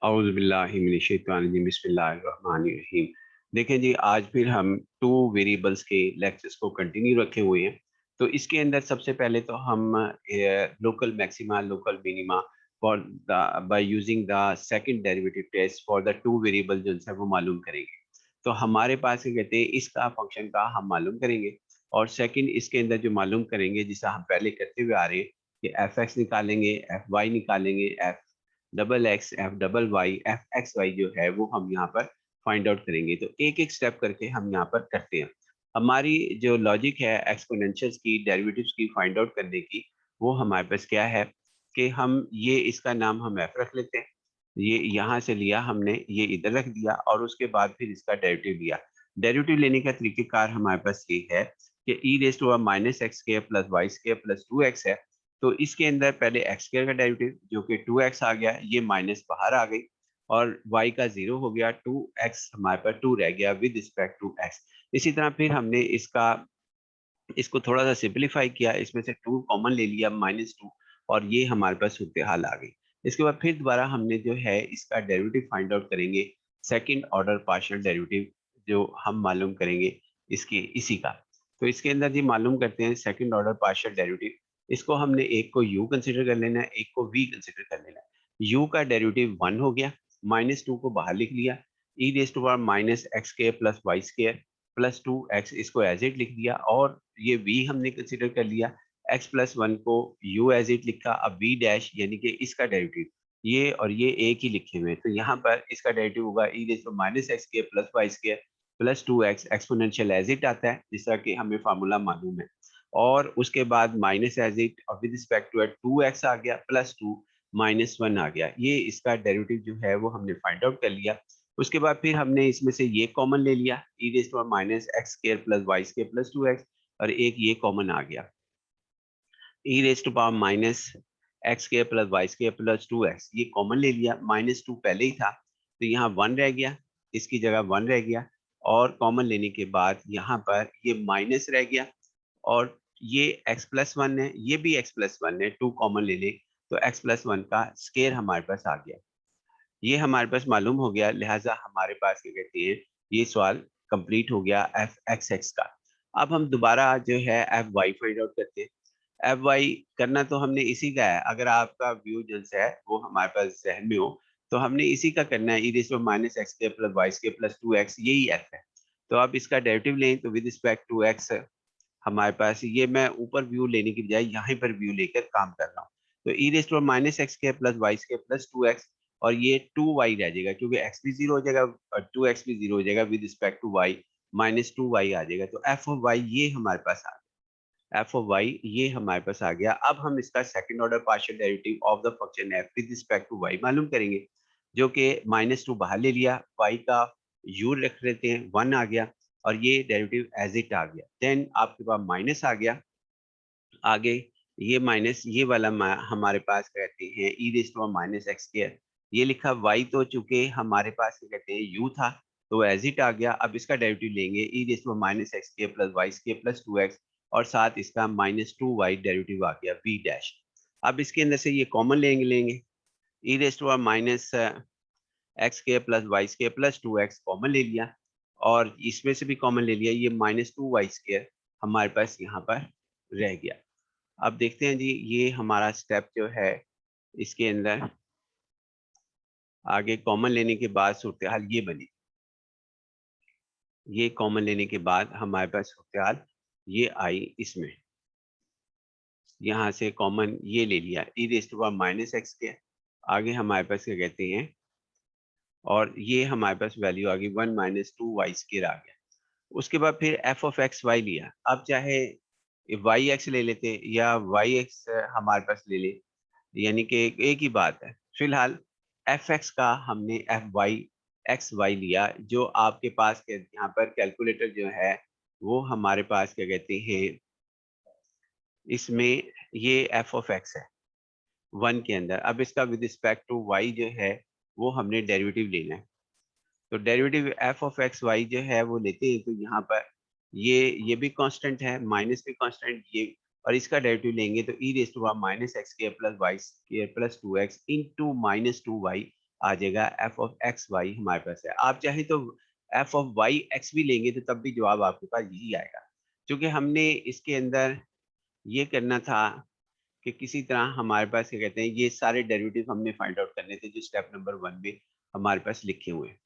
औज़ुबिल्लाहि बिस्मिल्लाहिर्रहमानिर्रहीम। देखें जी, आज फिर हम टू वेरिएबल्स के लेक्चर्स को कंटिन्यू रखे हुए हैं। तो इसके अंदर सबसे पहले तो हम local maxima, local minima for the by using the second derivative test for the two variable जो है वो मालूम करेंगे। तो हमारे पास क्या कहते हैं, इसका फंक्शन का हम मालूम करेंगे और सेकंड इसके अंदर जो मालूम करेंगे जिसे हम पहले करते हुए आ रहे हैं कि एफ एक्स निकालेंगे, एफ वाई निकालेंगे, f double x, f double y, f x y जो है वो हम यहाँ पर फाइंड आउट करेंगे। तो एक एक स्टेप करके हम यहाँ पर करते हैं। हमारी जो लॉजिक है एक्सपोनेंशियल्स की, डेरिवेटिव्स की फाइंड आउट करने की, वो हमारे पास क्या है कि हम ये इसका नाम हम एफ रख लेते हैं। ये यहाँ से लिया हमने, ये इधर रख दिया और उसके बाद फिर इसका डेरिवेटिव लिया। डेरिवेटिव लेने का तरीकेकार हमारे पास ये है कि e raise to power minus x square plus y square plus 2x है। तो इसके अंदर पहले एक्स स्क्वायर का डेरिवेटिव जो कि 2x आ गया, ये माइनस बाहर आ गई और y का 0 हो गया, 2x हमारे पास 2 रह गया विद रिस्पेक्ट टू x। इसी तरह फिर हमने इसको थोड़ा सा सिंपलीफाई किया, इसमें से 2 कॉमन ले लिया -2 और ये हमारे पास सूरत हाल आ गई। इसके बाद फिर दोबारा हमने जो है इसका डेरिवेटिव फाइंड आउट करेंगे, सेकंड ऑर्डर पार्शियल डेरिवेटिव जो हम मालूम करेंगे इसके इसी का। तो इसके अंदर जी मालूम करते हैं सेकंड ऑर्डर पार्शियल डेरिवेटिव। इसको हमने एक को u कंसीडर कर लेना है, एक को v कंसीडर कर लेना है। u का डेरिवेटिव 1 हो गया, -2 को बाहर लिख लिया, e raise to power minus x square plus y square plus 2x इसको एज इट लिख दिया और ये v हमने कंसीडर कर लिया। x प्लस 1 को u एज इट लिखा। अब v डैश यानी कि इसका डेरिवेटिव ये और ये एक ही लिखे हुए हैं। तो यहाँ पर इसका डेरिवेटिव होगा e raise to minus x square plus y square plus 2x exponential as it आता है जिस तरह कि हमें फार्मूला मालूम है। और उसके बाद माइनस एज इट और विद रिस्पेक्ट टू 2x आ गया प्लस 2 -1 आ गया। ये इसका डेरिवेटिव जो है वो हमने फाइंड आउट कर लिया। उसके बाद फिर हमने इसमें से ये कॉमन ले लिया, e raise to power minus x square plus y square plus 2x और एक ये कॉमन आ गया, e raise to power minus x square plus y square plus 2x ये कॉमन ले लिया। -2 पहले ही था तो यहाँ 1 रह गया, इसकी जगह 1 रह गया और कॉमन लेने के बाद यहाँ पर ये माइनस रह गया और ये x प्लस 1 है, ये भी x प्लस 1 है, 2 कॉमन ले लें तो x प्लस 1 का स्क्वायर हमारे पास आ गया। ये हमारे पास मालूम हो गया, लिहाजा हमारे पास क्या कहते हैं, ये सवाल कंप्लीट हो गया एफ एक्स एक्स का। अब हम दोबारा जो है एफ वाई फाइंड आउट करते हैं। एफ वाई करना तो हमने इसी का है, अगर आपका व्यू जो है वो हमारे पास जहन में हो तो हमने इसी का करना है, e raise to minus x square plus y square plus 2x यही एफ है। तो अब इसका डेरिवेटिव लें तो विद रिस्पेक्ट टू एक्स हमारे पास ये, मैं ऊपर व्यू लेने की बजाय यहाँ पर व्यू लेकर काम कर रहा हूँ। तो e raise to minus x square plus y square plus 2x और ये 2y रह जाएगा क्योंकि x भी 0 हो जाएगा और 2x भी 0 हो जाएगा with respect to y -2y आ जाएगा। तो f ऑफ y ये हमारे पास आ गया, f ऑफ y ये हमारे पास आ गया। अब हम इसका second order partial derivative of the function f with respect to y मालूम करेंगे, जो कि -2 बाहर ले लिया, y का u रख लेते हैं, 1 आ गया और ये डेरिवेटिव एज इट आ गया। देन आपके पास माइनस आ गया, आगे ये माइनस ये वाला हमारे पास कहते हैं e raise to power minus x square, ये लिखा y तो चूंकि हमारे पास क्या कहते हैं u था तो एज इट आ गया। अब इसका डेरिवेटिव लेंगे, e raise to power minus x square plus y square plus 2x और साथ इसका -2y डेरिवेटिव आ गया v डैश। अब इसके अंदर से ये कॉमन लेंगे e raise to power minus x square plus y square plus 2x common ले लिया और इसमें से भी कॉमन ले लिया, ये -2y स्क्वायर हमारे पास यहाँ पर रह गया। अब देखते हैं जी, ये हमारा स्टेप जो है इसके अंदर आगे कॉमन लेने के बाद सूरत हाल ये बनी। ये कॉमन लेने के बाद हमारे पास सूरत हाल ये आई, इसमें यहाँ से कॉमन ये ले लिया, e raise to power minus x के आगे हमारे पास क्या कहते हैं और ये हमारे पास वैल्यू आ गई 1 -2y स्क्वायर आ गया। उसके बाद फिर एफ ऑफ एक्स वाई लिया। अब चाहे वाई एक्स ले लेते या वाई एक्स हमारे पास ले ले, यानी कि एक ही बात है। फिलहाल एफ एक्स का हमने एफ वाई एक्स वाई लिया, जो आपके पास के यहाँ पर कैलकुलेटर जो है वो हमारे पास क्या कहते हैं, इसमें ये एफ ऑफ एक्स है 1 के अंदर। अब इसका विद रिस्पेक्ट टू वाई जो है वो हमने डेरिवेटिव लेना है। तो derivative f of x y जो है वो लेते हैं तो यहाँ पर ये भी कांस्टेंट है, माइनस भी कांस्टेंट ये, और इसका डेरिवेटिव लेंगे तो e raise to power minus x square plus y square plus 2x into -2y आ जाएगा एफ ऑफ एक्स वाई हमारे पास है। आप चाहे तो एफ ऑफ वाई एक्स भी लेंगे तो तब भी जवाब आपके पास यही आएगा, क्योंकि हमने इसके अंदर ये करना था कि किसी तरह हमारे पास क्या कहते हैं, ये सारे डेरिवेटिव हमने फाइंड आउट करने थे जो स्टेप नंबर 1 में हमारे पास लिखे हुए हैं।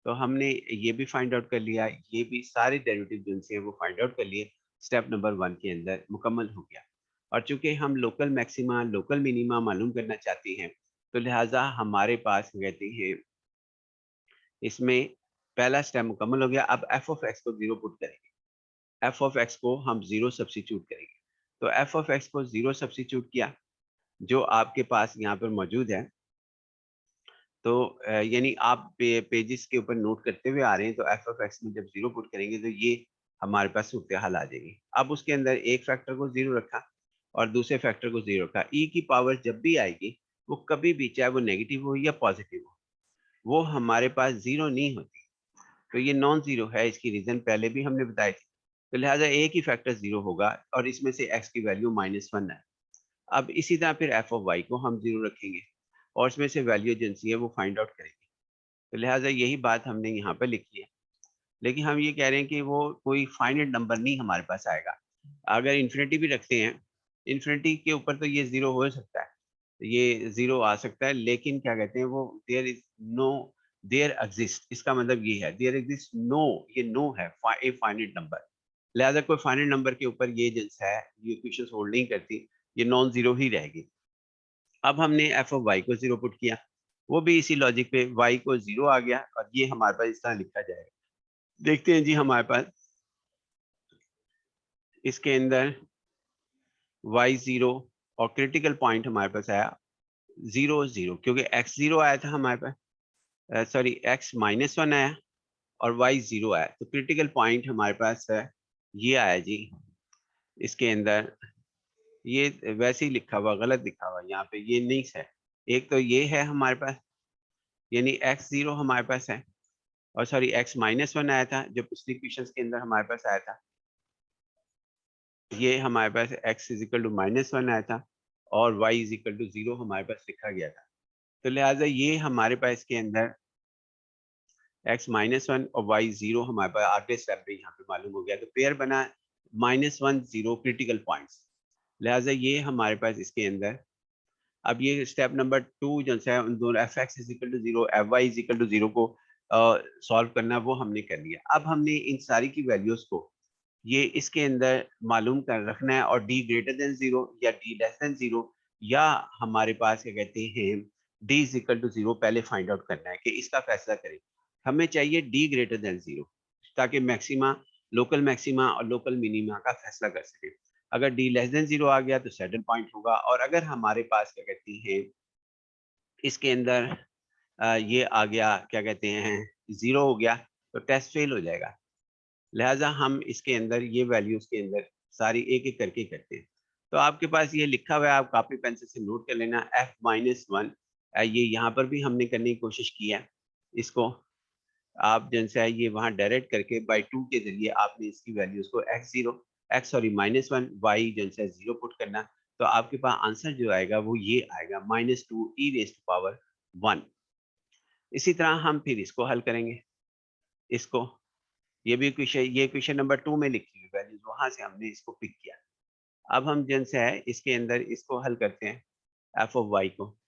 तो हमने ये भी फाइंड आउट कर लिया, ये भी सारे डेरिवेटिव जिनसे हैं वो फाइंड आउट कर लिए, स्टेप नंबर 1 के अंदर मुकम्मल हो गया। और चूंकि हम लोकल मैक्सिमा लोकल मिनिमा मालूम करना चाहते हैं, तो लिहाजा हमारे पास कहते हैं इसमें पहला स्टेप मुकम्मल हो गया। अब एफ ऑफ एक्स को 0 पुट करेंगे, एफ ऑफ एक्स को हम 0 सब्स्टिट्यूट करेंगे। तो एफ ऑफ एक्स को 0 सब्स्टिट्यूट किया जो आपके पास यहाँ पर मौजूद है। तो यानी आप पेजेस के ऊपर नोट करते हुए आ रहे हैं, तो एफ ऑफ एक्स में जब 0 पुट करेंगे तो ये हमारे पास सूरत हाल आ जाएगी। अब उसके अंदर एक फैक्टर को 0 रखा और दूसरे फैक्टर को 0 रखा। ई की पावर जब भी आएगी वो कभी भी, चाहे वो नेगेटिव हो या पॉजिटिव हो, वो हमारे पास 0 नहीं होती। तो ये नॉन जीरो है, इसकी रीजन पहले भी हमने बताई थी। तो लिहाजा एक ही फैक्टर 0 होगा और इसमें से एक्स की वैल्यू -1 है। अब इसी तरह फिर एफ ऑफ वाई को हम 0 रखेंगे और इसमें से वैल्यू एजेंसी है वो फाइंड आउट करेंगे। तो लिहाजा यही बात हमने यहाँ पर लिखी है। लेकिन हम ये कह रहे हैं कि वो कोई फाइनाइट नंबर नहीं हमारे पास आएगा। अगर इन्फिनिटी भी रखते हैं, इन्फिनिटी के ऊपर तो ये 0 हो सकता है, ये 0 आ सकता है, लेकिन क्या कहते हैं वो there is no, there exist, इसका मतलब ये है देयर एग्जिस्ट नो, ये नो है ए फाइनाइट नंबर। लिहाजा कोई फाइनाइट नंबर के ऊपर ये जो है ये इक्वेशंस होल्ड नहीं करती, ये नॉन जीरो ही रहेगी। अब हमने एफ ऑफ वाई को 0 पुट किया, वो भी इसी लॉजिक पे वाई को 0 आ गया और ये हमारे पास इस तरह लिखा जाएगा। देखते हैं जी हमारे पास इसके अंदर वाई 0 और क्रिटिकल पॉइंट हमारे पास आया 0 0, क्योंकि एक्स 0 आया था हमारे पास, सॉरी एक्स -1 आया और वाई 0 आया, तो क्रिटिकल पॉइंट हमारे पास है ये आया जी। इसके अंदर ये वैसे ही लिखा हुआ, गलत लिखा हुआ यहाँ पे, ये नहीं है। एक तो ये है हमारे पास, यानी एक्स 0 हमारे पास है, और सॉरी एक्स -1 आया था जो पिछली क्वेश्चंस के अंदर हमारे पास आया था। ये हमारे पास x इज इक्वल टू -1 आया था और y इज इक्वल टू 0 हमारे पास लिखा गया था। तो लिहाजा ये हमारे पास के अंदर x -1 और y 0 हमारे पास आगे स्टेप पे यहाँ पे मालूम हो गया। तो पेयर बना -1 0 क्रिटिकल पॉइंट्स। लिहाजा ये हमारे पास इसके अंदर, अब ये स्टेप नंबर 2 जो है उन दोनों f x is equal to 0 f y is equal to 0 को सॉल्व करना, वो हमने कर लिया। अब हमने इन सारी की वैल्यूज को ये इसके अंदर मालूम कर रखना है, और d ग्रेटर देन 0 या d लेस देन 0, या हमारे पास क्या कहते हैं d इज इक्वल टू 0 पहले फाइंड आउट करना है कि इसका फैसला करें। हमें चाहिए d ग्रेटर देन 0 ताकि मैक्सिमा, लोकल मैक्सिमा और लोकल मिनिमा का फैसला कर सके। अगर d लेस देन 0 आ गया तो सैडल पॉइंट होगा, और अगर हमारे पास क्या कहती है इसके अंदर ये आ गया, क्या कहते हैं 0 हो गया, तो टेस्ट फेल हो जाएगा। लिहाजा हम इसके अंदर ये वैल्यूज के अंदर सारी एक एक करके करते हैं। तो आपके पास ये लिखा हुआ है, आप कॉपी पेंसिल से नोट कर लेना f-1, ये यहाँ पर भी हमने करने की कोशिश की है। इसको आप जिनसे है ये वहाँ डायरेक्ट करके बाई 2 के जरिए आपने इसकी वैल्यूज को -1 y जिनसे 0 पुट करना, तो आपके पास आंसर जो आएगा वो ये आएगा -2e⁻1। इसी तरह हम फिर इसको हल करेंगे। इसको, ये भी क्वेश्चन, ये क्वेश्चन नंबर 2 में लिखी हुई वैल्यूज, वहां से हमने इसको पिक किया। अब हम जिन से है इसके अंदर इसको हल करते हैं एफ ऑफ वाई को।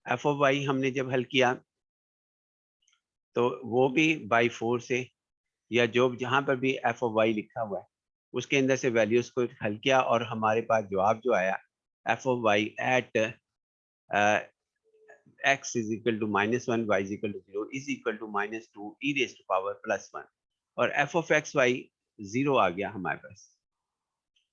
एफ ऑफ वाई हमने जब हल किया तो वो भी बाई 4 से, या जो जहां पर भी एफ ऑफ वाई लिखा हुआ है उसके अंदर से वैल्यूज को हल किया, और हमारे पास जवाब जो आया F of Y at x is equal to -1 y is equal to 0 is equal to -2e⁻1, और एफ ऑफ एक्स वाई 0 आ गया हमारे पास।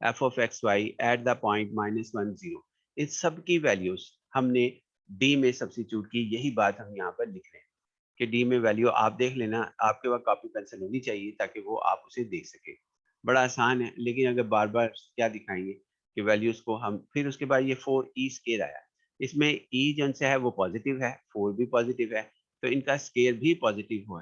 F of x Y at the point -1 0, इन सब की वैल्यूज हमने डी में सब्स्टिट्यूट की। यही बात हम यहाँ पर लिख रहे हैं कि डी में वैल्यू आप देख लेना, आपके पास कॉपी पेंसिल होनी चाहिए ताकि वो आप उसे देख सके। बड़ा आसान है, लेकिन अगर बार बार क्या दिखाएंगे कि वैल्यूज को हम, फिर उसके बाद ये 4e स्केयर आया, इसमें e जो से है वो पॉजिटिव है, 4 भी पॉजिटिव है, तो इनका स्केयर भी पॉजिटिव हो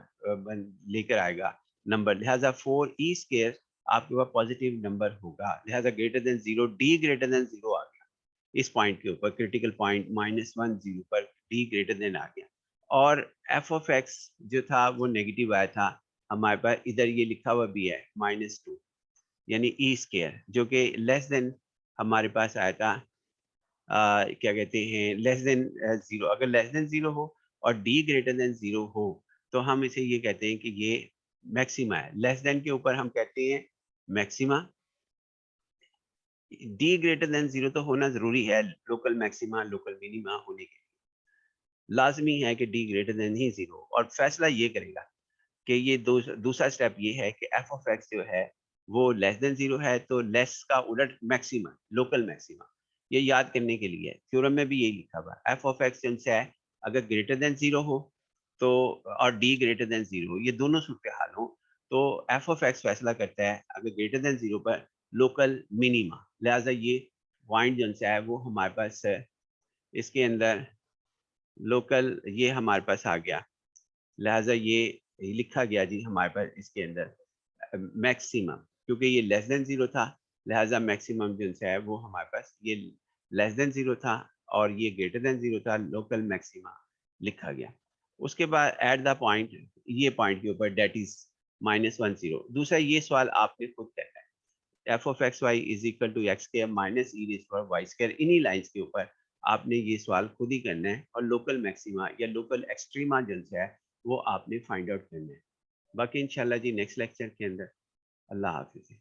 लेकर आएगा नंबर। लिहाजा 4e स्केयर आपके पास पॉजिटिव नंबर होगा। लिहाजा greater than 0, D greater than 0 आ गया इस पॉइंट के ऊपर, क्रिटिकल पॉइंट -1 0 पर डी ग्रेटर देन आ गया। और एफ ऑफ एक्स जो था वो नेगेटिव आया था, हमारे पास इधर ये लिखा हुआ भी है -2, यानी ई स्केयर जो कि लेस देन हमारे पास आया था, क्या कहते हैं, लेस देन 0। अगर लेस देन 0 हो और डी ग्रेटर देन 0 हो, तो हम इसे ये कहते हैं कि ये मैक्सिमा है। लेस देन के ऊपर हम कहते हैं मैक्सिमा, डी ग्रेटर देन 0 तो होना ज़रूरी है लोकल मैक्सिमा, लोकल मिनिमा होने के लिए। लाज़मी है कि डी ग्रेटर देन ही 0 और फैसला ये करेगा कि ये दूसरा स्टेप ये है कि एफ ऑफ एक्स जो है वो लेस देन 0 है, तो लेस का उलट मैक्सिमा, लोकल मैक्सिमा। ये याद करने के लिए थ्योरम में भी यही लिखा हुआ है। एफ ऑफ एक्स जिनसे है अगर ग्रेटर देन 0 हो तो और डी ग्रेटर देन 0 ये दोनों सूरत हाल हो, तो एफ ऑफ एक्स फैसला करता है अगर ग्रेटर देन 0 पर लोकल मिनिमा। लिहाजा ये पॉइंट जो है वो हमारे पास है, इसके अंदर लोकल ये हमारे पास आ गया। लिहाजा ये लिखा गया जी हमारे पास इसके अंदर मैक्सिमम, क्योंकि ये लेस देन 0 था, लिहाजा मैक्सिमम जो है वो हमारे पास ये लेस देन 0 था और ये ग्रेटर देन 0 था, लोकल मैक्सिमा लिखा गया। उसके बाद एट द पॉइंट, ये पॉइंट के ऊपर दैट इज -10। दूसरा ये सवाल आपने खुद करना है, f of x y is equal to x square minus e raise power y square, इन्हीं लाइंस के ऊपर आपने ये सवाल खुद ही करना है और लोकल मैक्सिमा या लोकल एक्सट्रीमा जो है वो आपने फाइंड आउट करना है। बाकी इंशाल्लाह जी नेक्स्ट लेक्चर के अंदर। अल्लाह हाफ़िज़।